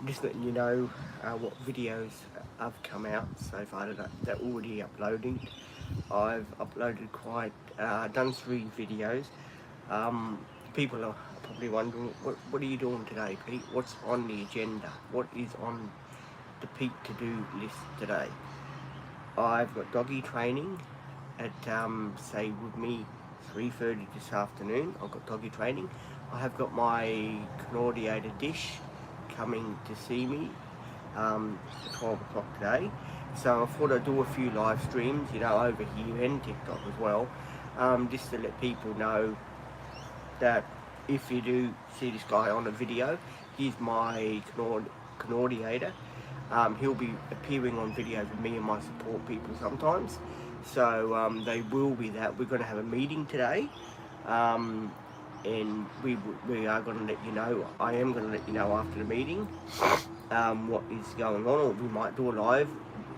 just letting you know what videos have come out so far. They're already uploading. I've uploaded done 3 videos. People are probably wondering, what are you doing today, Pete? What's on the agenda? What is on the Pete to-do list today? I've got doggy training at, say, with me 3:30 this afternoon. I've got doggy training. I have got my Claudiator dish coming to see me at 12 o'clock today. So I thought I'd do a few live streams, over here and TikTok as well, just to let people know that if you do see this guy on a video, he's my Claudiator. He'll be appearing on videos with me and my support people sometimes. So they will be that. We're going to have a meeting today. And we are going to let you know. I am going to let you know after the meeting what is going on, or we might do a live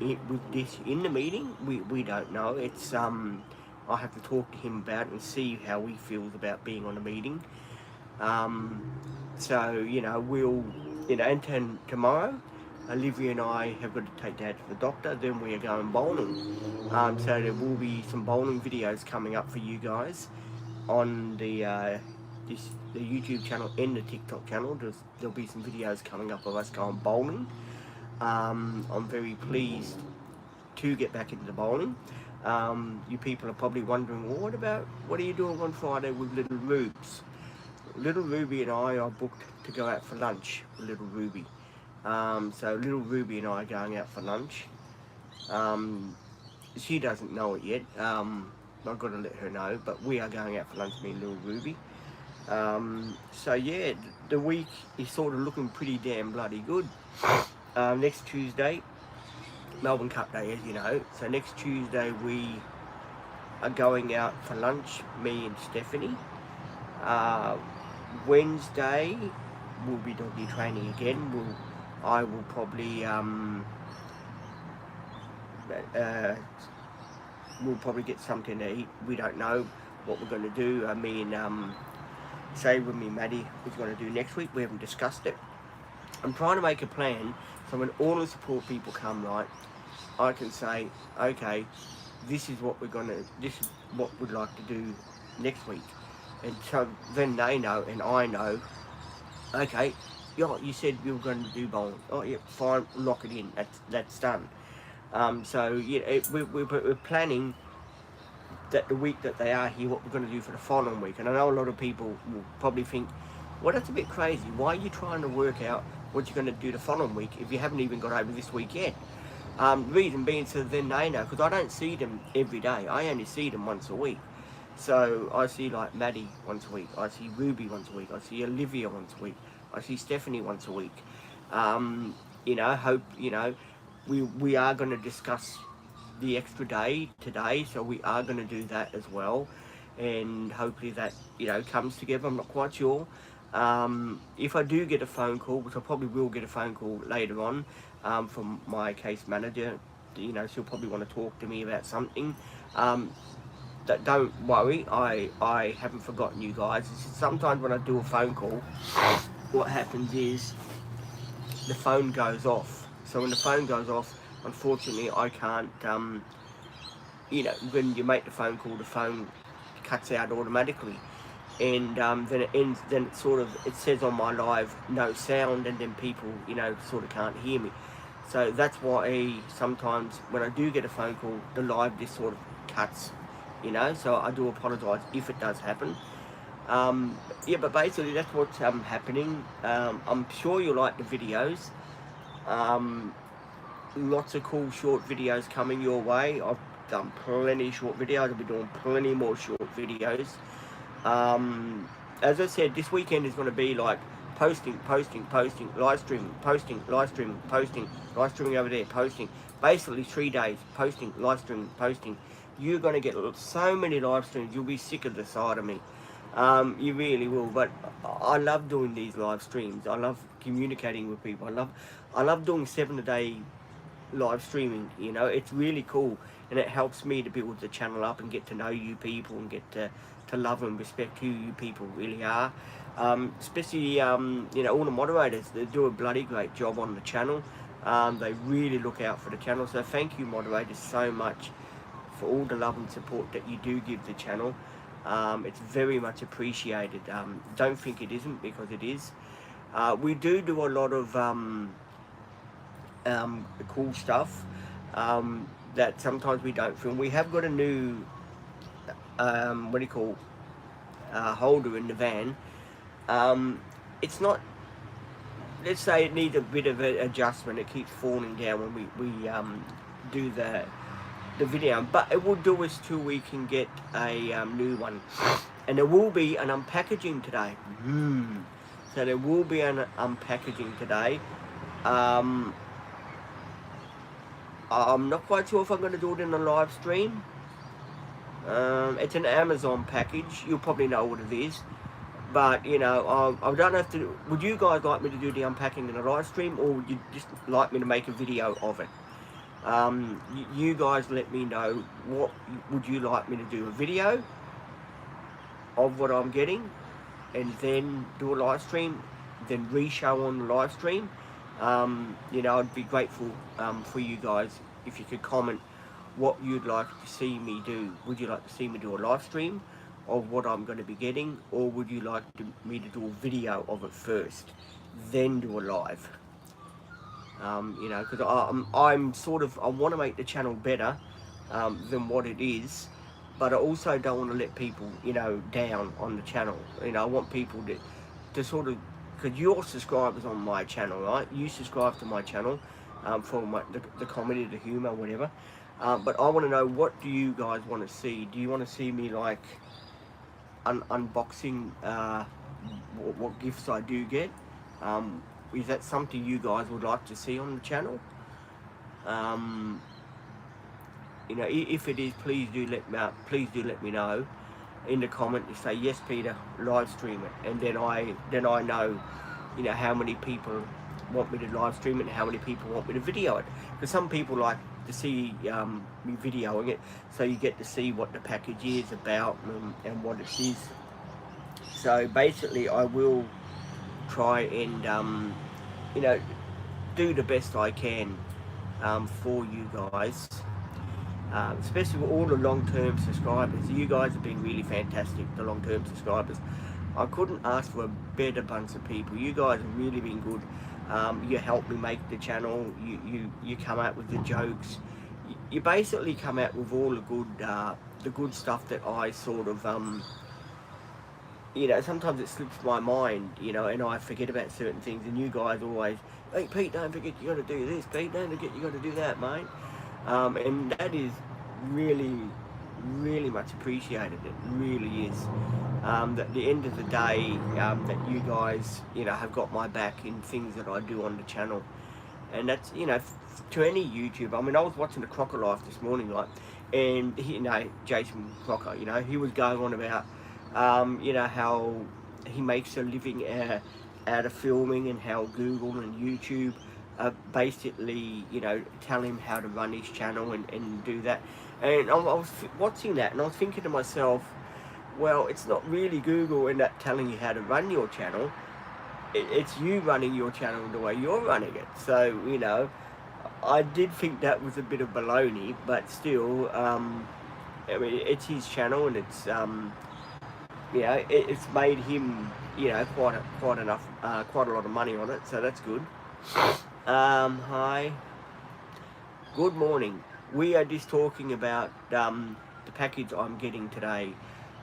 with this in the meeting. We don't know. It's I have to talk to him about it and see how he feels about being on a meeting. So we'll and then tomorrow, Olivia and I have got to take Dad to the doctor. Then we are going bowling. So there will be some bowling videos coming up for you guys on the YouTube channel and the TikTok channel. There'll be some videos coming up of us going bowling. I'm very pleased to get back into the bowling. You people are probably wondering, well, what are you doing on Friday with little Rubes? Little Ruby and I are booked to go out for lunch with little Ruby. So little Ruby and I are going out for lunch. She doesn't know it yet. I've got to let her know, but we are going out for lunch, me and little Ruby. So yeah, the week is sort of looking pretty damn bloody good. Next Tuesday, Melbourne Cup Day, as you know. So next Tuesday we are going out for lunch, me and Stephanie. Wednesday will be doggy training again. I will probably we'll probably get something to eat. We don't know what we're going to do. Me and say with me, Maddie, is going to do next week. We haven't discussed it. I'm trying to make a plan so when all the support people come, right, I can say, okay, this is what this is what we'd like to do next week. And so then they know and I know, okay, you said you were going to do bowling. Oh yeah, fine, lock it in. That's done. So yeah, we're planning that the week that they are here, what we're going to do for the following week. And I know a lot of people will probably think, well, that's a bit crazy. Why are you trying to work out what you're going to do the following week if you haven't even got over this week yet? Reason being, so then they know, because I don't see them every day. I only see them once a week. So I see like Maddie once a week. I see Ruby once a week. I see Olivia once a week. I see Stephanie once a week. Hope, we are going to discuss the extra day today, so we are going to do that as well, and hopefully that comes together. I'm not quite sure. If I do get a phone call, which I probably will get a phone call later on from my case manager, she'll probably want to talk to me about something. Don't worry, I haven't forgotten you guys. It's just sometimes when I do a phone call, what happens is the phone goes off. So when the phone goes off, unfortunately I can't, when you make the phone call, the phone cuts out automatically. And then it ends, then it says on my live, no sound, and then people, sort of can't hear me. So that's why sometimes when I do get a phone call, the live just sort of cuts. So I do apologise if it does happen. But basically that's what's happening. I'm sure you'll like the videos. Lots of cool short videos coming your way. I've done plenty of short videos. I'll be doing plenty more short videos. As I said, this weekend is going to be like posting, live streaming, posting, live streaming over there, posting. Basically 3 days, posting, live streaming, posting. You're going to get so many live streams, you'll be sick of the sight of me. You really will. But I love doing these live streams. I love communicating with people. I love doing 7 a day live streaming. It's really cool, and it helps me to build the channel up and get to know you people and get to love and respect who you people really are. Especially you know, all the moderators, they do a bloody great job on the channel. They really look out for the channel, so thank you moderators so much for all the love and support that you do give the channel. It's very much appreciated. Don't think it isn't, because it is. We do a lot of cool stuff that sometimes we don't film. We have got a new what do you call, holder in the van. It's not, let's say it needs a bit of an adjustment. It keeps falling down when we do the video, but it will do us till we can get a new one. And there will be an unpackaging today. So there will be an unpackaging today. I'm not quite sure if I'm going to do it in a live stream. It's an Amazon package. You'll probably know what it is. But, you know, I don't have to... Would you guys like me to do the unpacking in a live stream, or would you just like me to make a video of it? You guys let me know. What would you like me to do? A video of what I'm getting, and then do a live stream, then re-show on the live stream? You know, I'd be grateful for you guys if you could comment what you'd like to see me do. Would you like to see me do a live stream of what I'm going to be getting, or would you like me to do a video of it first, then do a live? You know, because I'm sort of, I want to make the channel better than what it is, but I also don't want to let people, you know, down on the channel. You know, I want people to sort of, because you're subscribers on my channel, right? You subscribe to my channel for the comedy, the humour, whatever. But I want to know, what do you guys want to see? Do you want to see me like unboxing what gifts I do get? Is that something you guys would like to see on the channel? You know, if it is, please do let me know in the comment. You say, yes Peter, live stream it, and then I know, you know, how many people want me to live stream it and how many people want me to video it. Because some people like to see me videoing it, so you get to see what the package is about and what it is. So basically I will try and you know, do the best I can for you guys, especially with all the long-term subscribers. You guys have been really fantastic, the long-term subscribers. I couldn't ask for a better bunch of people. You guys have really been good. You help me make the channel. You come out with the jokes. You basically come out with all the good stuff that I sort of you know, sometimes it slips my mind, you know, and I forget about certain things, and you guys always, hey Pete, don't forget you got to do this, Pete, don't forget you got to do that, mate. And that is really, really much appreciated. It really is. At the end of the day, that you guys, you know, have got my back in things that I do on the channel. And that's, you know, to any YouTuber. I mean, I was watching the Crocker Life this morning, like, and he, you know, Jason Crocker, you know, he was going on about you know, how he makes a living out of filming, and how Google and YouTube basically, you know, tell him how to run his channel and do that. And I was watching that, and I was thinking to myself, well, it's not really Google and that telling you how to run your channel. It's you running your channel the way you're running it. So, you know, I did think that was a bit of baloney, but still, I mean, it's his channel, and it's you know, it's made him, you know, quite a lot of money on it, so that's good. Hi, good morning. We are just talking about the package I'm getting today.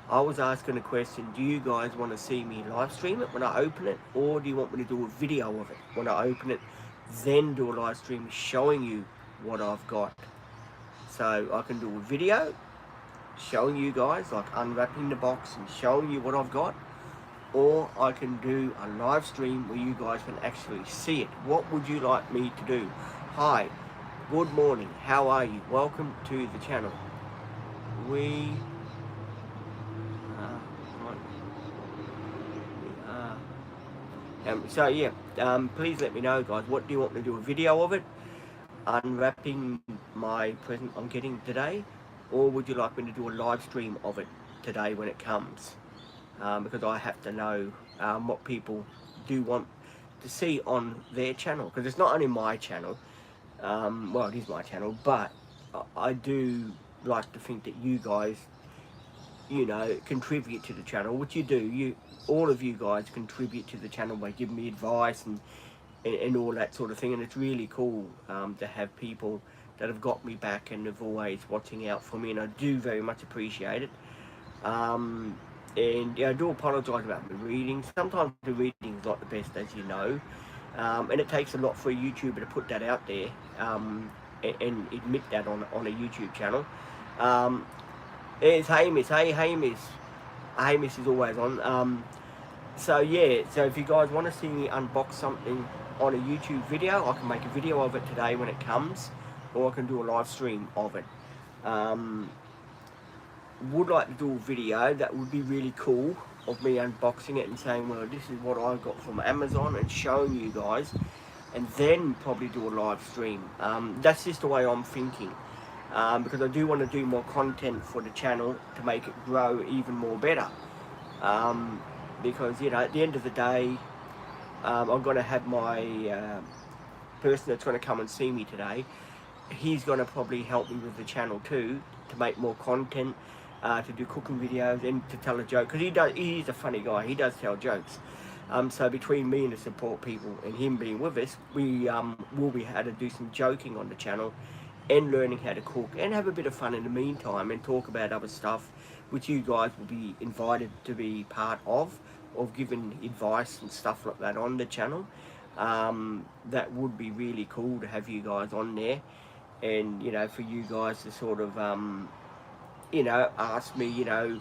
I was asking a question, do you guys want to see me live stream it when I open it, or do you want me to do a video of it when I open it, then do a live stream showing you what I've got? So I can do a video showing you guys, like unwrapping the box and showing you what I've got, or I can do a live stream where you guys can actually see it. What would you like me to do? Hi, good morning, how are you? Welcome to the channel. So yeah, please let me know guys, what do you want me to do, a video of it, unwrapping my present I'm getting today, or would you like me to do a live stream of it today when it comes? because I have to know what people do want to see on their channel, because it's not only my channel. Well, it is my channel, but I do like to think that you guys, you know, contribute to the channel, which you do. All of you guys contribute to the channel by giving me advice and all that sort of thing, and it's really cool to have people that have got me back and have always watching out for me, and I do very much appreciate it. And yeah, I do apologise about my reading. Sometimes the reading's not the best, as you know, and it takes a lot for a YouTuber to put that out there and admit that on a YouTube channel. It's Hamish. Hey, Hamish. Hamish is always on. So yeah, so if you guys want to see me unbox something on a YouTube video, I can make a video of it today when it comes, or I can do a live stream of it. Would like to do a video that would be really cool of me unboxing it and saying, well, this is what I got from Amazon, and showing you guys, and then probably do a live stream. That's just the way I'm thinking, because I do want to do more content for the channel to make it grow even more better. Because, you know, at the end of the day, I'm going to have my person that's going to come and see me today. He's going to probably help me with the channel too, to make more content, to do cooking videos and to tell a joke, because he's a funny guy. He does tell jokes. So between me and the support people and him being with us, we will be able to do some joking on the channel and learning how to cook and have a bit of fun in the meantime, and talk about other stuff which you guys will be invited to be part of giving advice and stuff like that on the channel. That would be really cool to have you guys on there, and, you know, for you guys to sort of you know, ask me, you know,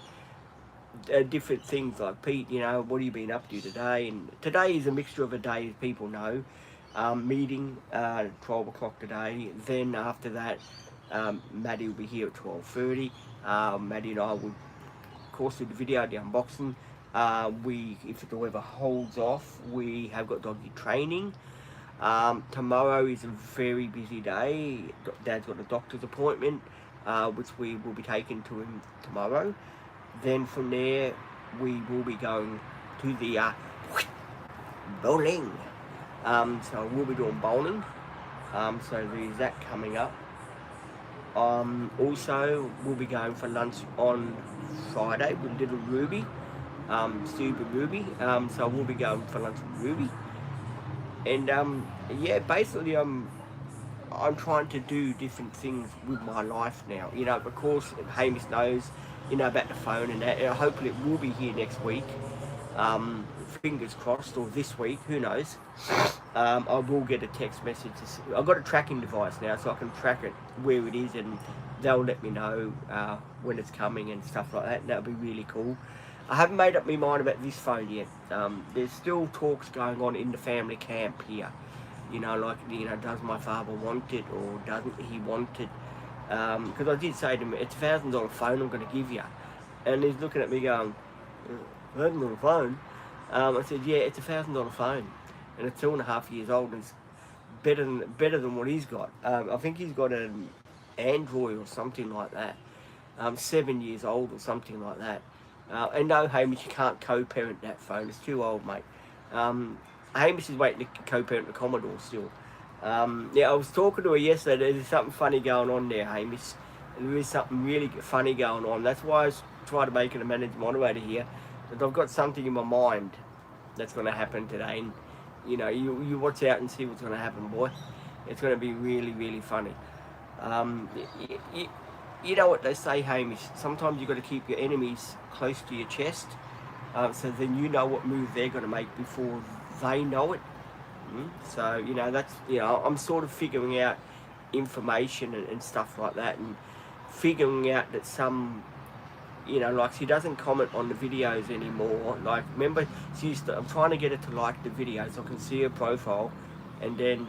different things like, Pete, you know, what have you been up to today? And today is a mixture of a day, as people know. Meeting 12 o'clock today. Then after that, Maddie will be here at 12:30. Maddie and I will, of course, do the video, the unboxing. If the weather holds off, we have got doggy training. Tomorrow is a very busy day. Dad's got a doctor's appointment, which we will be taking to him tomorrow. Then from there, we will be going to the bowling. So we'll be doing bowling. So there's that coming up. Also, we'll be going for lunch on Friday with little Ruby, Super Ruby. So we'll be going for lunch with Ruby. And yeah, basically I'm trying to do different things with my life now. You know, of course, Hamish knows, you know, about the phone and that. Hopefully it will be here next week. Fingers crossed, or this week, who knows. I will get a text message. I've got a tracking device now, so I can track it where it is, and they'll let me know when it's coming and stuff like that. And that'll be really cool. I haven't made up my mind about this phone yet. There's still talks going on in the family camp here. You know, like, you know, does my father want it or doesn't he want it? Because I did say to him, it's $1,000 phone I'm going to give you. And he's looking at me going, $1,000 phone? I said, yeah, it's $1,000 phone. And it's 2.5 years old, and it's better than what he's got. I think he's got an Android or something like that. 7 years old or something like that. And no, Hamish, you can't co-parent that phone. It's too old, mate. Hamish is waiting to co-parent the Commodore still. Yeah, I was talking to her yesterday. There's something funny going on there, Hamish. And there is something really funny going on. That's why I try to make it a managed moderator here. But I've got something in my mind that's going to happen today. And, you know, you watch out and see what's going to happen, boy. It's going to be really, really funny. You know what they say, Hamish? Sometimes you've got to keep your enemies close to your chest. So then you know what move they're going to make before they know it. So, you know, that's, you know, I'm sort of figuring out information and stuff like that, and figuring out that some, you know, like, she doesn't comment on the videos anymore. Like, remember, I'm trying to get her to like the videos so I can see her profile and then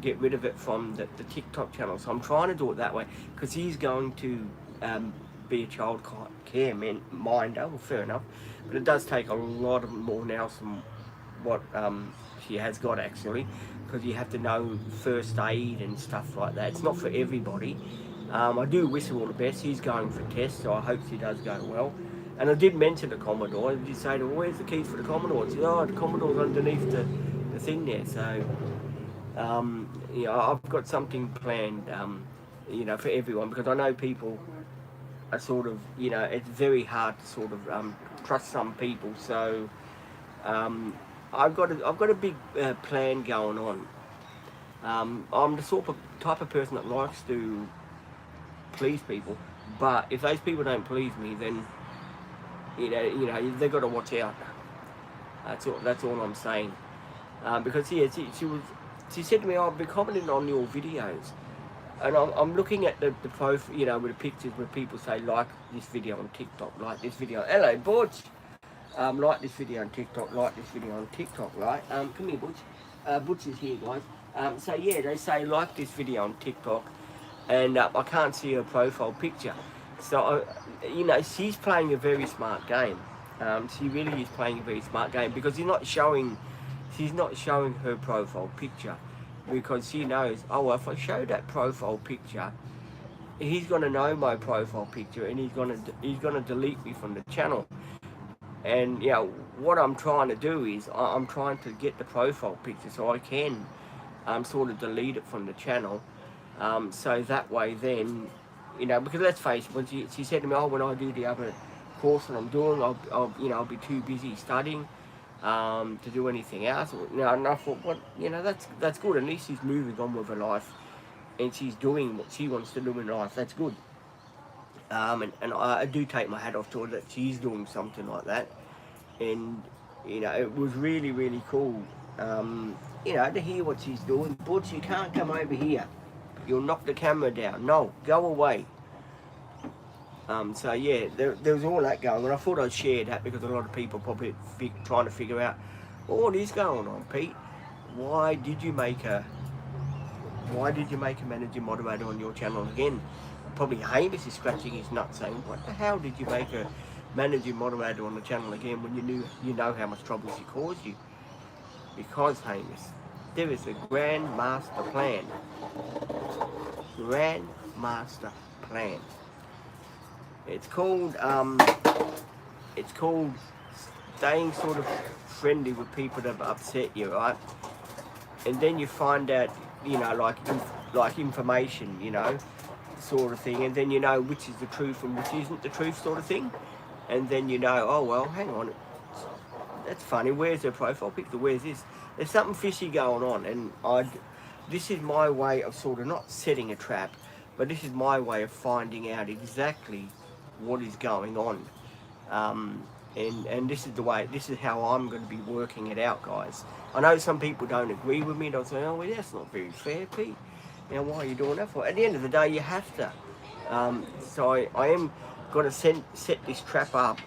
get rid of it from the TikTok channel. So I'm trying to do it that way, because he's going to be a child care minder. Well, fair enough, but it does take a lot of more now from what she has got, actually, because you have to know first aid and stuff like that. It's not for everybody. I do wish her all the best. He's going for tests, so I hope she does go well. And I did mention the Commodore. I did say to her, where's the keys for the Commodore? She said, oh, the Commodore's underneath the thing there. So, you know, I've got something planned, you know, for everyone, because I know people are sort of, you know, it's very hard to sort of trust some people. So, I've got a big plan going on. I'm the type of person that likes to please people, but if those people don't please me, then they've got to watch out. That's all I'm saying. Because yeah, she said to me, "Oh, I've been commenting on your videos," and I'm looking at the profile, you know, with the pictures where people say like this video on TikTok, like this video. Hello, Butch. Like this video on TikTok, like this video on TikTok, right? Come here, Butch. Butch is here, guys. So yeah, they say like this video on TikTok, and I can't see her profile picture. So you know, she's playing a very smart game. She really is playing a very smart game, because she's not showing her profile picture, because she knows, oh well, if I show that profile picture, he's gonna know my profile picture, and he's gonna delete me from the channel. And you know what I'm trying to do is I'm trying to get the profile picture so I can sort of delete it from the channel, so that way then, you know, because let's face it, when she said to me, oh, when I do the other course that I'm doing, I'll be too busy studying to do anything else. You know, and I thought, what, you know, that's good. At least she's moving on with her life, and she's doing what she wants to do in life. That's good. And I do take my hat off to her that she's doing something like that. And, you know, it was really, really cool, you know, to hear what she's doing. Butch, you can't come over here. You'll knock the camera down. No, go away. So yeah, there was all that going on. I thought I'd share that, because a lot of people probably trying to figure out, well, what is going on, Pete? Why did you make a managing moderator on your channel again? Probably Hamish is scratching his nuts saying, what the hell did you make a managing moderator on the channel again when you know how much trouble she caused you? Because, Hamish, there is a grand master plan. Grand master plan. It's called staying sort of friendly with people that have upset you, right? And then you find out, you know, like information, you know, sort of thing, and then you know which is the truth and which isn't the truth, sort of thing. And then you know, oh well, hang on, that's funny. Where's her profile picture? Where's this? There's something fishy going on, and this is my way of sort of not setting a trap, but this is my way of finding out exactly what is going on. And this is how I'm going to be working it out, guys. I know some people don't agree with me. They'll say, oh, well, that's not very fair, Pete. You know, why are you doing that for? At the end of the day, you have to. So I am going to set this trap up,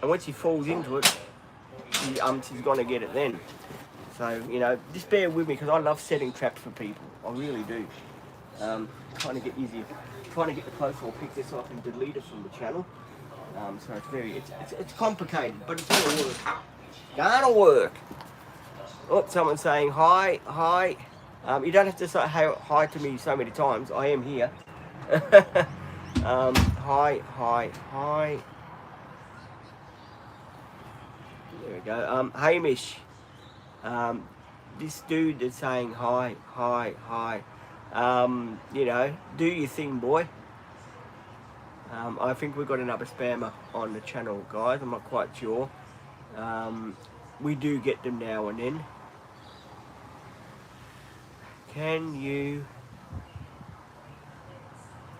and when she falls into it, she's going to get it then. So, you know, just bear with me, because I love setting traps for people. I really do. Trying to get the profile picture so I can delete it from the channel. So it's complicated, but it's gonna work. Gonna work. Oh, someone's saying hi. You don't have to say hi to me so many times. I am here. Hi. There we go. Hamish. This dude is saying hi. You know, do your thing, boy. I think we've got another spammer on the channel, guys. I'm not quite sure. We do get them now and then. Can you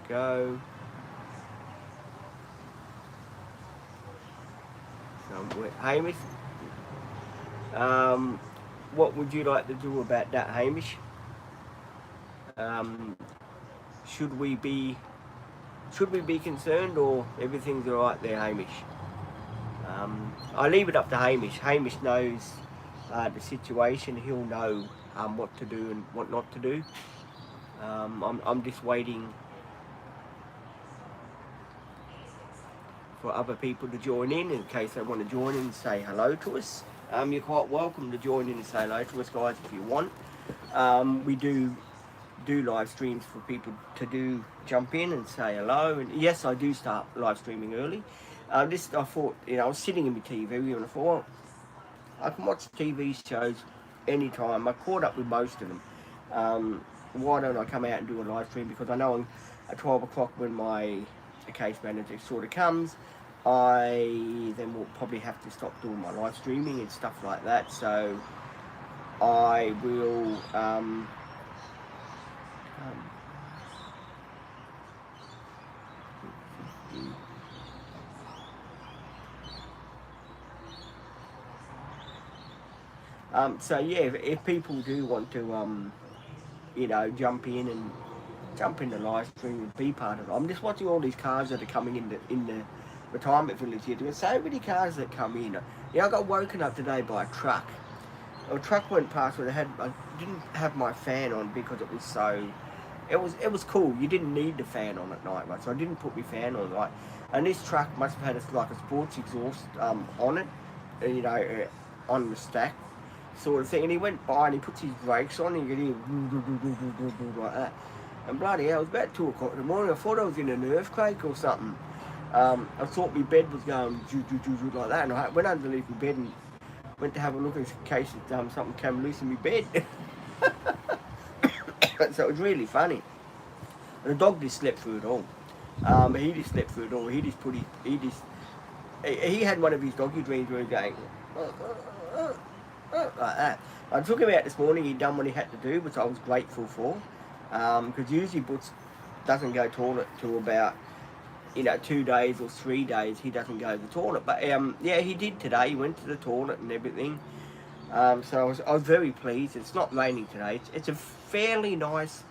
go somewhere? Hamish, what would you like to do about that, Hamish? Should we be concerned, or everything's all right there, Hamish? I leave it up to Hamish. Hamish knows the situation. He'll know what to do and what not to do. I'm just waiting for other people to join in case they want to join in and say hello to us. You're quite welcome to join in and say hello to us, guys, if you want. We do live streams for people to jump in and say hello. And yes, I do start live streaming early. This I thought, I was sitting in my TV and I thought, well, I can watch TV shows anytime. I caught up with most of them. Why don't I come out and do a live stream? Because I know at 12 o'clock when my case manager sort of comes, I then will probably have to stop doing my live streaming and stuff like that. So I will so yeah, if people do want to jump in the live stream and be part of it. I'm just watching all these cars that are coming in the retirement village here. There's so many cars that come in. I got woken up today by a truck. A truck went past where I didn't have my fan on because it was so. It was cool. You didn't need the fan on at night, right? So I didn't put my fan on, right? And this truck must have had a sports exhaust on it, on the stack, sort of thing. And he went by and he puts his brakes on and you can hear like that. And bloody hell, it was about 2 o'clock in the morning. I thought I was in an earthquake or something. I thought my bed was going like that, and I went underneath my bed and went to have a look in case something came loose in my bed. So it was really funny. And the dog just slept through it all. He just slept through it all. He had one of his doggy dreams where he was going like that. I took him out this morning. He'd done what he had to do, which I was grateful for. Because usually Butch doesn't go toilet till about 2 days or 3 days. He doesn't go to the toilet, but yeah, he did today. He went to the toilet and everything. So I was very pleased. It's not raining today. It's a fairly nice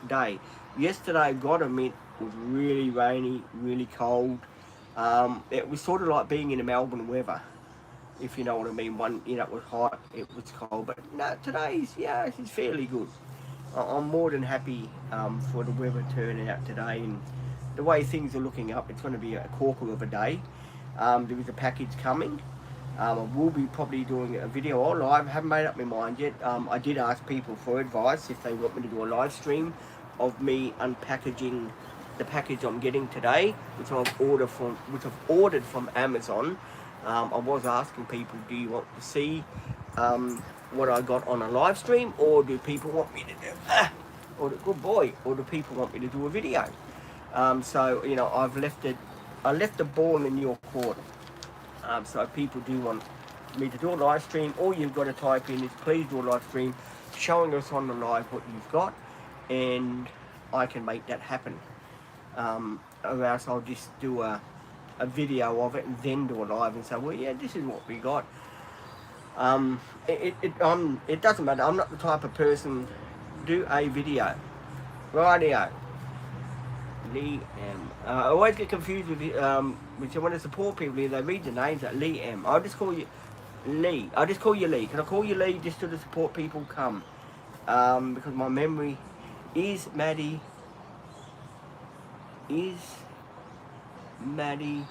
day. Yesterday, God admit, was really rainy, really cold. It was sort of like being in the Melbourne weather, if you know what I mean. It was hot, it was cold, but no, today's it's fairly good. I'm more than happy for the weather turning out today, and the way things are looking up. It's going to be a corker of a day. There is a package coming. I will be probably doing a video or live. I haven't made up my mind yet. I did ask people for advice if they want me to do a live stream of me unpackaging the package I'm getting today, which I've ordered from Amazon. I was asking people, do you want to see what I got on a live stream, or do people want me to do or do people want me to do a video? So I left the ball in your court. So if people do want me to do a live stream, all you've got to type in is please do a live stream showing us on the live what you've got, and I can make that happen. Or else I'll just do a video of it and then do a live and say, well, yeah, this is what we got. It doesn't matter. I'm not the type of person do a video. Rightio. Lee M. I always get confused with when I want to support people here. They read the names like Lee M. I'll just call you Lee. I'll just call you Lee. Can I call you Lee just to the support people come? Because my memory is Maddie. Maddie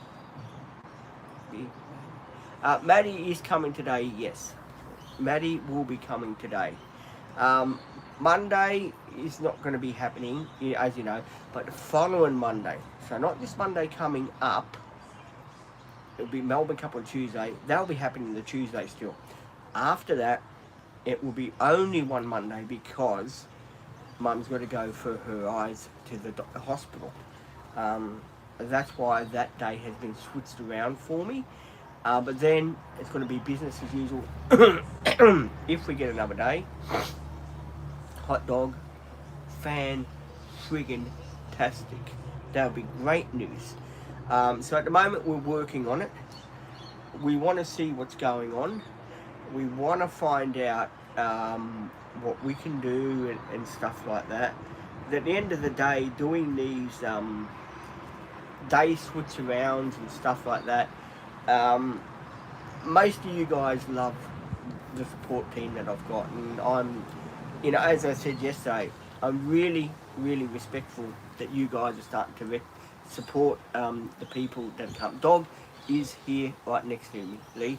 is coming today. Yes, Maddie will be coming today. Monday is not going to be happening, as you know, but the following Monday. So not this Monday coming up. It'll be Melbourne Cup on Tuesday. That'll be happening the Tuesday still. After that, it will be only one Monday because Mum's got to go for her eyes to the hospital. That's why that day has been switched around for me. But then it's going to be business as usual if we get another day. Hot dog, fan-friggin-tastic. That'll be great news. So at the moment we're working on it. We want to see what's going on. We want to find out what we can do and stuff like that. At the end of the day, doing these day switch arounds and stuff like that, most of you guys love the support team that I've got, and I'm, as I said yesterday, I'm really, really respectful that you guys are starting to support the people that come. Dog is here right next to me, Lee.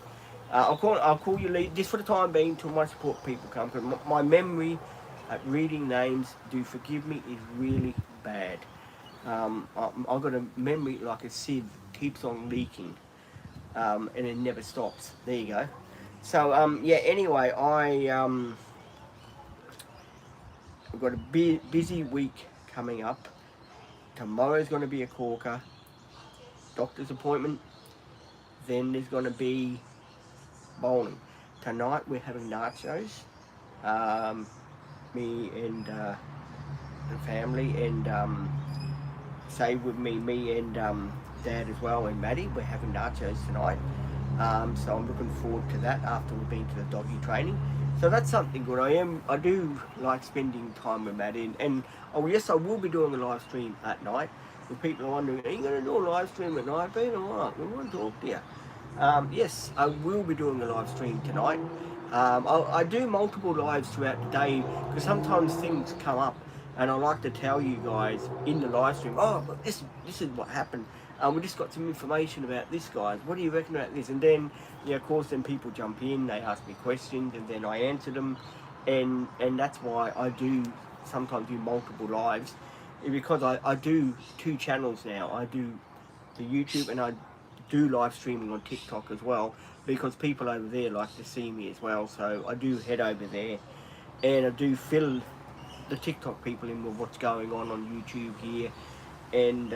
I'll call you Lee just for the time being till my support people come, because my memory at reading names, do forgive me, is really bad. I've got a memory like a sieve keeps on leaking, and it never stops. There you go. So yeah. Anyway, I've got a busy week coming up. Tomorrow's going to be a corker, doctor's appointment. Then there's going to be bowling. Tonight we're having nachos. Me and the family, and say with me and Dad as well, and Maddie. We're having nachos tonight. So I'm looking forward to that after we've been to the doggy training. So that's something good. I do like spending time with Maddie, and oh yes, I will be doing a live stream at night. If people are wondering, are you going to do a live stream at night, Ben, or what? We want to talk to you. Yes, I will be doing a live stream tonight. I do multiple lives throughout the day because sometimes things come up, and I like to tell you guys in the live stream, oh, but this is what happened. We just got some information about this, guys. What do you reckon about this? And then, yeah, of course, then people jump in, they ask me questions, and then I answer them, and that's why I do sometimes do multiple lives, because I do 2 channels now. I do the YouTube, and I do live streaming on TikTok as well, because people over there like to see me as well. So I do head over there, and I do fill the TikTok people in with what's going on YouTube here, and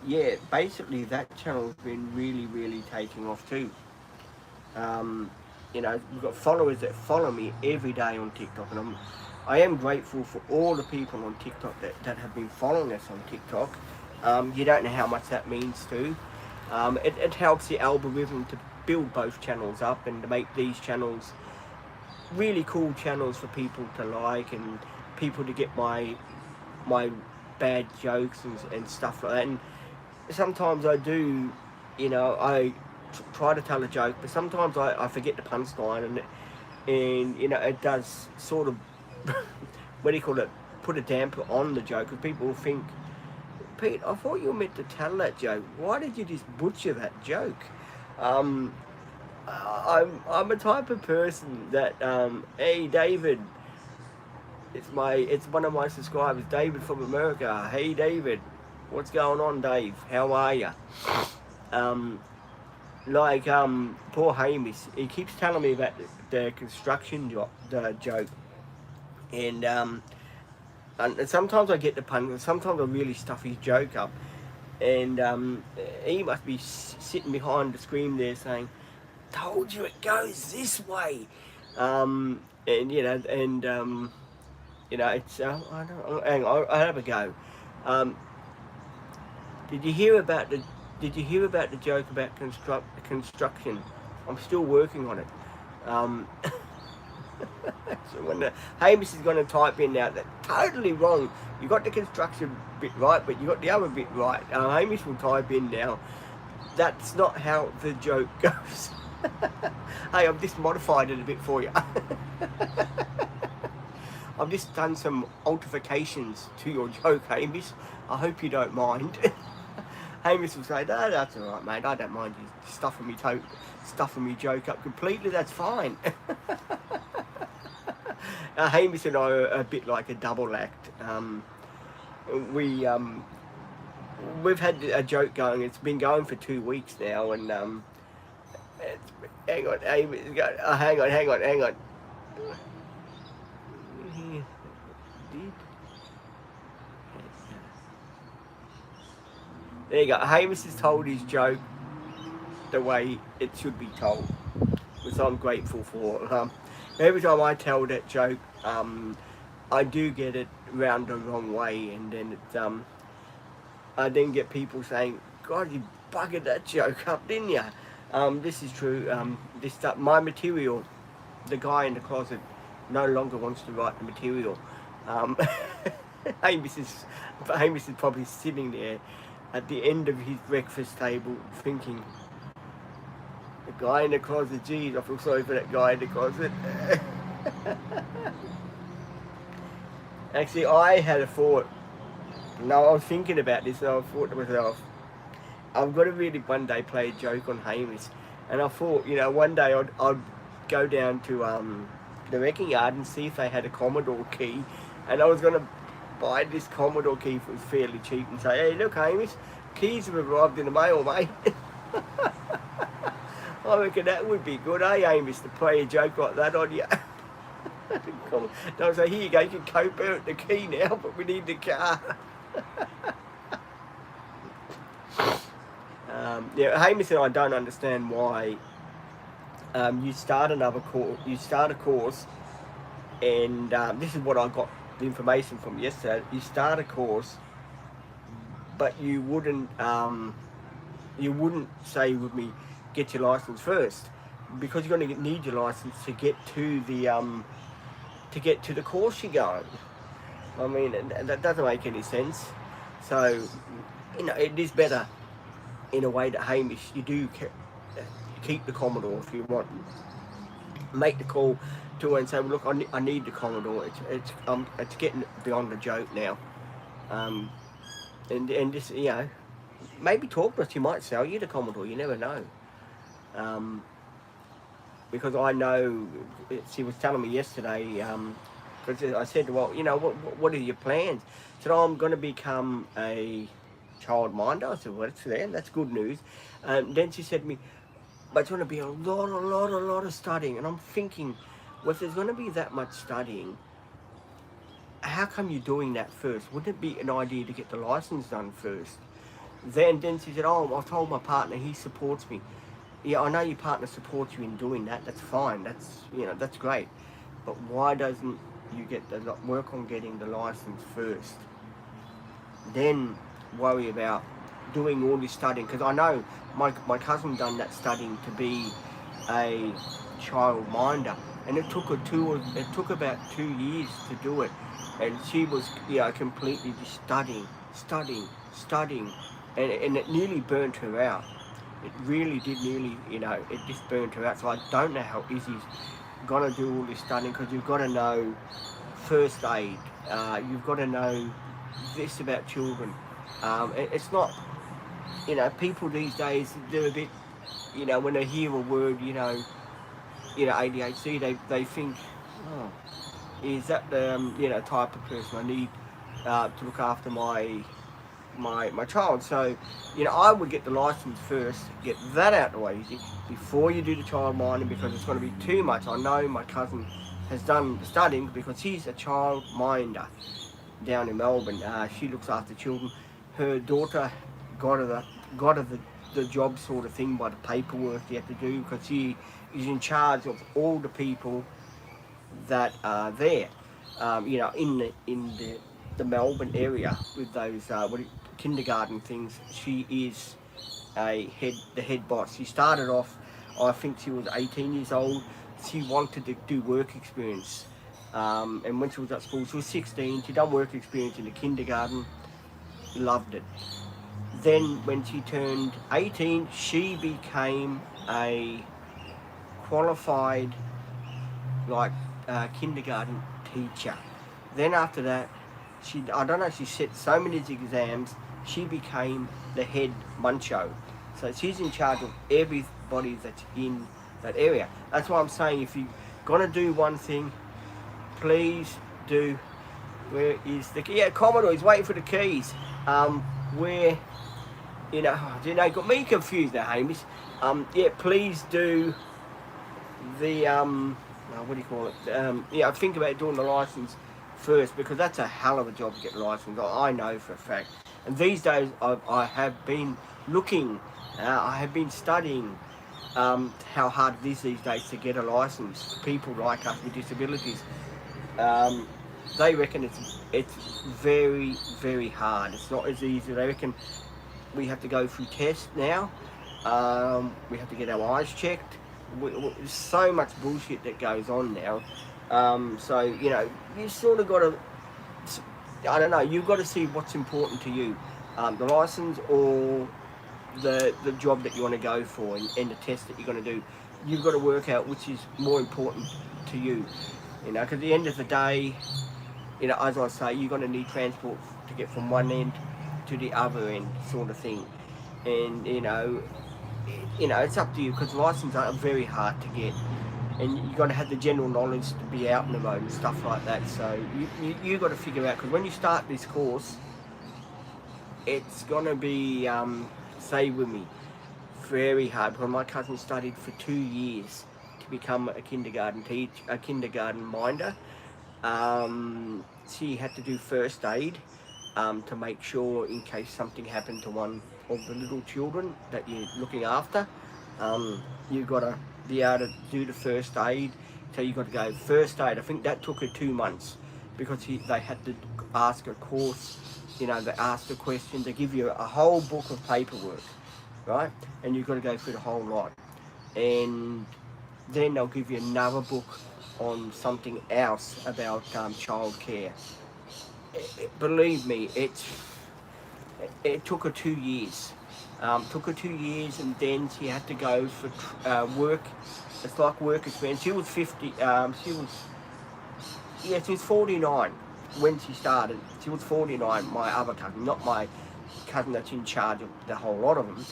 yeah, basically that channel's been really taking off too. You know, we've got followers that follow me every day on TikTok, and I am grateful for all the people on TikTok that have been following us on TikTok. You don't know how much that means too. It helps the algorithm to build both channels up and to make these channels really cool channels for people to like, and people to get my bad jokes and stuff like that. And sometimes I do, you know, I try to tell a joke, but sometimes I forget the punchline, and you know, it does sort of what do you call it, put a damper on the joke, because people will think, Pete, I thought you were meant to tell that joke. Why did you just butcher that joke? I'm a type of person that hey David, it's one of my subscribers, David from America. Hey David, what's going on, Dave? How are you? Like poor Hamish, he keeps telling me about the construction joke, and sometimes I get the pun, and sometimes I really stuff his joke up, and he must be sitting behind the screen there saying, "Told you it goes this way," and you know, and you know, it's I don't, hang on, I'll have a go. Did you hear about the joke about construction? I'm still working on it. So when Hamish is going to type in now, that's totally wrong. You got the construction bit right, but you got the other bit right. Hamish will type in now, that's not how the joke goes. Hey, I've just modified it a bit for you. I've just done some alterations to your joke, Hamish. I hope you don't mind. Hamish will say, no, that's all right, mate. I don't mind you stuffing me joke up completely. That's fine. Hamish and I are a bit like a double act. We've had a joke going. It's been going for 2 weeks now, and hang on, hang on. There you go. Hamish has told his joke the way it should be told, which I'm grateful for. Every time I tell that joke, I do get it round the wrong way, and then it's, I then get people saying, "God, you buggered that joke up, didn't you?" This is true. This stuff, my material, the guy in the closet no longer wants to write the material. Hamish is probably sitting there at the end of his breakfast table thinking, the guy in the closet, geez, I feel sorry for that guy in the closet. Actually, I had a thought. No, I was thinking about this, and I thought to myself, I've got to really one day play a joke on Hamish. And I thought, you know, one day I'd go down to the wrecking yard and see if they had a Commodore key, and I was going to buy this Commodore key for fairly cheap and say, hey, look, Hamish, keys have arrived in the mail, mate. I reckon that would be good, eh, Amos, to play a joke like that on you. Don't say, here you go, you can co-parent the key now, but we need the car. Yeah, Hamish and I don't understand why you start another course. You start a course, and this is what I got the information from yesterday. You start a course, but you wouldn't say with me, get your license first, because you're going to need your license to get to the course you're going. I mean, that doesn't make any sense. So, you know, it is better in a way that, Hamish, you do keep the Commodore if you want. Make the call to her and say, well, look, I need the Commodore. It's getting beyond the joke now. And just, you know, maybe talk to us. She might sell you the Commodore. You never know. Because I know, she was telling me yesterday, because I said, well, you know, what are your plans? She said, oh, I'm going to become a childminder. I said, well, that's good news. Then she said to me, but it's going to be a lot of studying. And I'm thinking, well, if there's going to be that much studying, how come you're doing that first? Wouldn't it be an idea to get the license done first? Then she said, oh, I told my partner, he supports me. Yeah, I know your partner supports you in doing that. That's fine. That's great. But why doesn't you work on getting the license first? Then worry about doing all this studying, because I know my cousin done that studying to be a childminder, and it took about 2 years to do it, and she was completely just studying, and it nearly burnt her out. It really did it just burnt her out. So I don't know how Izzy's gonna do all this studying, because you've got to know first aid, you've got to know this about children. It's not, people these days, they're a bit, when they hear a word, ADHD, they think, oh, is that the, type of person I need to look after my child? So, I would get the license first, get that out of the way easy, before you do the child minding, because it's going to be too much. I know my cousin has done the studying, because she's a child minder down in Melbourne. She looks after children. Her daughter got her the job sort of thing by the paperwork you have to do, because she is in charge of all the people that are there, in the Melbourne area with those kindergarten things. She is the head boss. She started off, I think she was 18 years old. She wanted to do work experience, and when she was at school, she was 16. She done work experience in the kindergarten, loved it. Then when she turned 18, she became a qualified kindergarten teacher. Then after that, she set so many exams, she became the head muncho. So she's in charge of everybody that's in that area. That's why I'm saying, if you're gonna do one thing, please do. Where is the key? Yeah, Commodore, he's waiting for the keys. Where, got me confused there, Hamish. Please do the what do you call it? Think about doing the license first, because that's a hell of a job to get the license. I know for a fact. And these days, I have been looking, I have been studying how hard it is these days to get a license. People like us with disabilities, they reckon it's very, very hard. It's not as easy. They reckon we have to go through tests now. We have to get our eyes checked. There's so much bullshit that goes on now. So, you sort of got to, I don't know, you've got to see what's important to you. The license or the job that you want to go for, and the test that you're going to do. You've got to work out which is more important to you. Because at the end of the day, as I say, you're going to need transport to get from one end to the other end, sort of thing. And, it's up to you, because licenses are very hard to get. And you've got to have the general knowledge to be out in the road and stuff like that. So you've got to figure out, because when you start this course, it's gonna be, say with me, very hard. Because my cousin studied for 2 years to become a kindergarten a kindergarten minder. She had to do first aid to make sure in case something happened to one of the little children that you're looking after. You've got to be able to do the first aid. So you've got to go first aid. I think that took her 2 months because they had to ask a course. You know, they asked a question. They give you a whole book of paperwork, right? And you've got to go through the whole lot. And then they'll give you another book on something else about childcare. Believe me, it took her 2 years. Took her 2 years, and then she had to go for work. It's like work experience. She was 50. She was 49 when she started. She was 49. My other cousin, not my cousin that's in charge of the whole lot of them.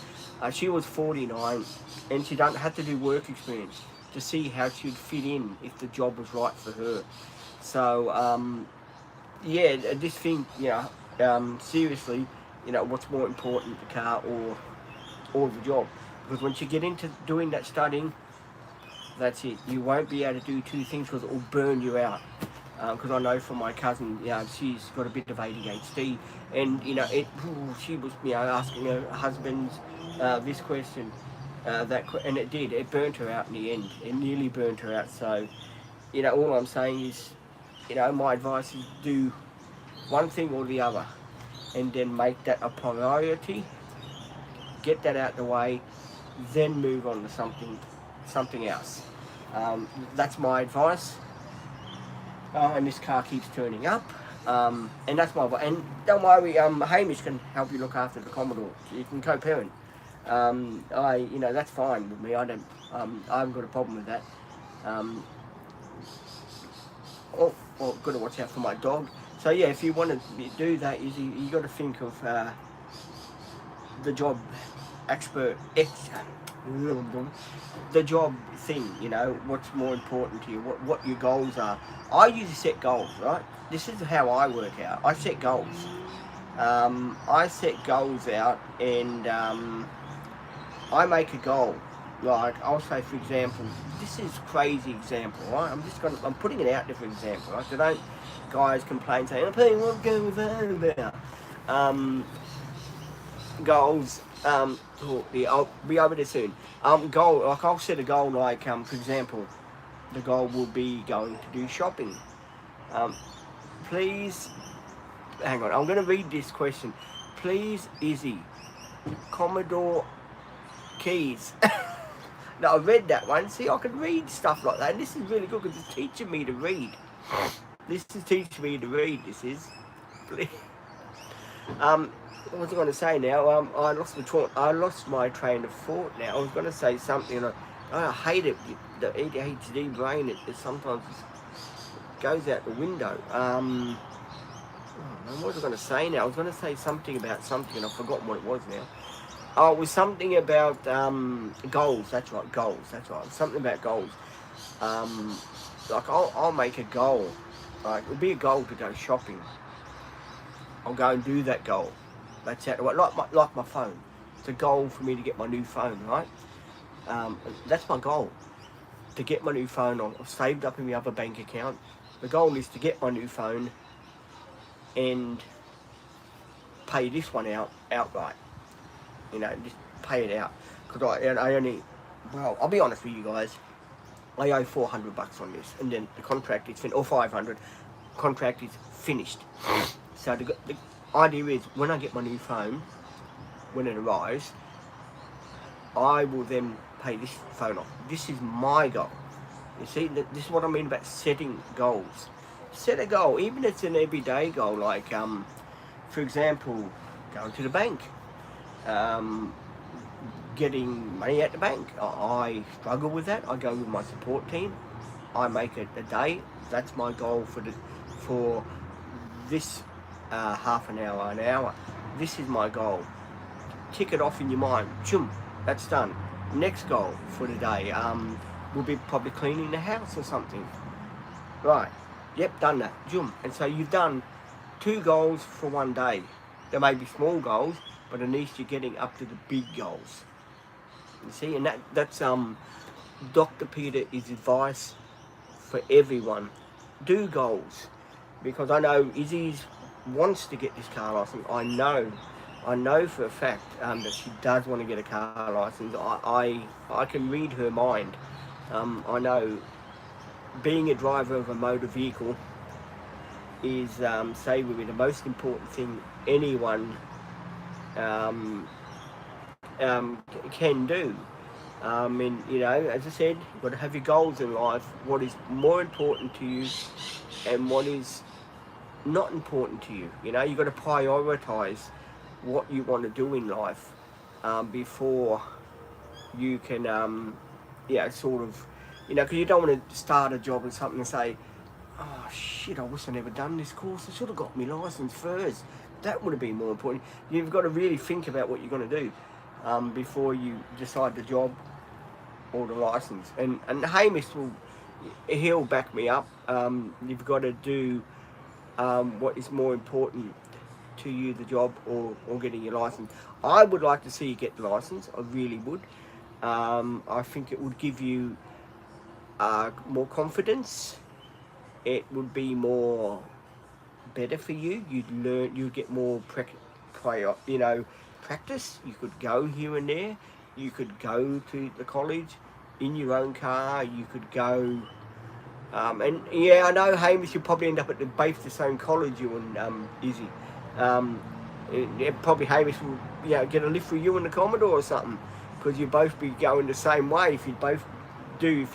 She was 49, and she had to do work experience to see how she'd fit in if the job was right for her. So yeah, this thing, seriously, what's more important, the car or the job? Because once you get into doing that studying, that's it. You won't be able to do two things because it will burn you out. Because I know from my cousin, she's got a bit of ADHD, and she was asking her husband this question, and it burnt her out in the end. It nearly burnt her out. So, all I'm saying is, my advice is do one thing or the other, and then make that a priority. Get that out the way, then move on to something else. That's my advice. And this car keeps turning up, and that's my advice. And don't worry, Hamish can help you look after the Commodore. You can co-parent. That's fine with me. I haven't got a problem with that. Got to watch out for my dog. So yeah, if you want to do that, you got to think of the job the job thing. What's more important to you, what your goals are. I usually set goals, right? This is how I work out. I set goals. I set goals out, and I make a goal. Like, I'll say, for example, this is crazy example, right? I'm putting it out there for example, right? So don't guys complain saying, "I'm playing what game with that about." Goals. I'll be over there soon. I'll set a goal like, for example, the goal will be going to do shopping. Please, hang on, I'm going to read this question. Please, Izzy, Commodore keys. No, I read that one. See, I can read stuff like that. And this is really good because it's teaching me to read. This is teaching me to read, this is. What was I going to say now? I lost my train of thought now. I was going to say something. I hate it. The ADHD brain, it sometimes goes out the window. What was I going to say now? I was going to say something about something, and I've forgotten what it was now. Oh, it was something about goals. That's right, goals. That's right. Something about goals. Like I'll make a goal. Like it'll be a goal to go shopping. I'll go and do that goal. That's it. Like my phone. It's a goal for me to get my new phone, right? That's my goal. To get my new phone. I've saved up in my other bank account. The goal is to get my new phone and pay this one outright. Just pay it out. Because I'll be honest with you guys, I owe $400 on this, and then the contract is finished, or 500. Contract is finished. So the idea is, when I get my new phone, when it arrives, I will then pay this phone off. This is my goal. You see, this is what I mean about setting goals. Set a goal, even if it's an everyday goal, like, for example, going to the bank. Getting money at the bank. I struggle with that. I go with my support team. I make it a day. That's my goal for this half an hour. This is my goal. Tick it off in your mind. Chum, that's done. Next goal for the day will be probably cleaning the house or something. Right. Yep, done that. Jum. And so you've done 2 goals for one day. There may be small goals, but at least you're getting up to the big goals. You see, and that's Dr. Peter is advice for everyone. Do goals, because I know Izzy wants to get this car license. I know for a fact that she does want to get a car license. I can read her mind. I know being a driver of a motor vehicle is, say with me, the most important thing anyone can do. And you know, as I said, you've got to have your goals in life. What is more important to you, and what is not important to you. You know, you've got to prioritise what you want to do in life before you can, sort of, you know, because you don't want to start a job and something and say, oh shit, I wish I never done this course. I should have got my licence first. That would have been more important. You've got to really think about what you're going to do before you decide the job or the licence. And Hamish he'll back me up. You've got to do what is more important to you, the job or getting your licence. I would like to see you get the licence. I really would. I think it would give you more confidence. It would be more better for you. You'd get more practice. You could go here and there. You could go to the college in your own car. You could go, and yeah, I know Hamish, you'll probably end up at both the same college, you and Izzy. Probably Hamish will, get a lift with you and the Commodore or something, because you'll both be going the same way. If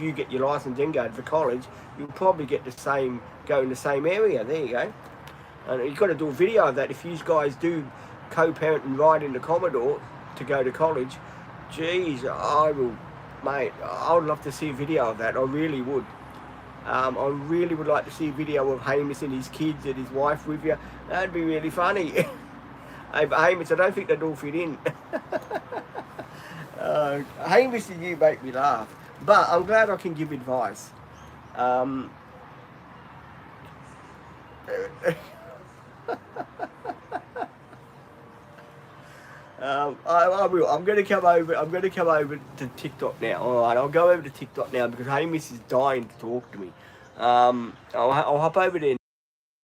you get your licence and go to the college, you'll probably go in the same area. There you go. And you've got to do a video of that. If you guys do co-parent and ride in the Commodore to go to college, geez, I would love to see a video of that. I really would. I really would like to see a video of Hamish and his kids and his wife with you. That'd be really funny. Hey, but Hamish, I don't think they'd all fit in. Hamish and you make me laugh. But I'm glad I can give advice. I will. I'm going to come over to TikTok now. All right, I'll go over to TikTok now because Hamish is dying to talk to me. I'll hop over there.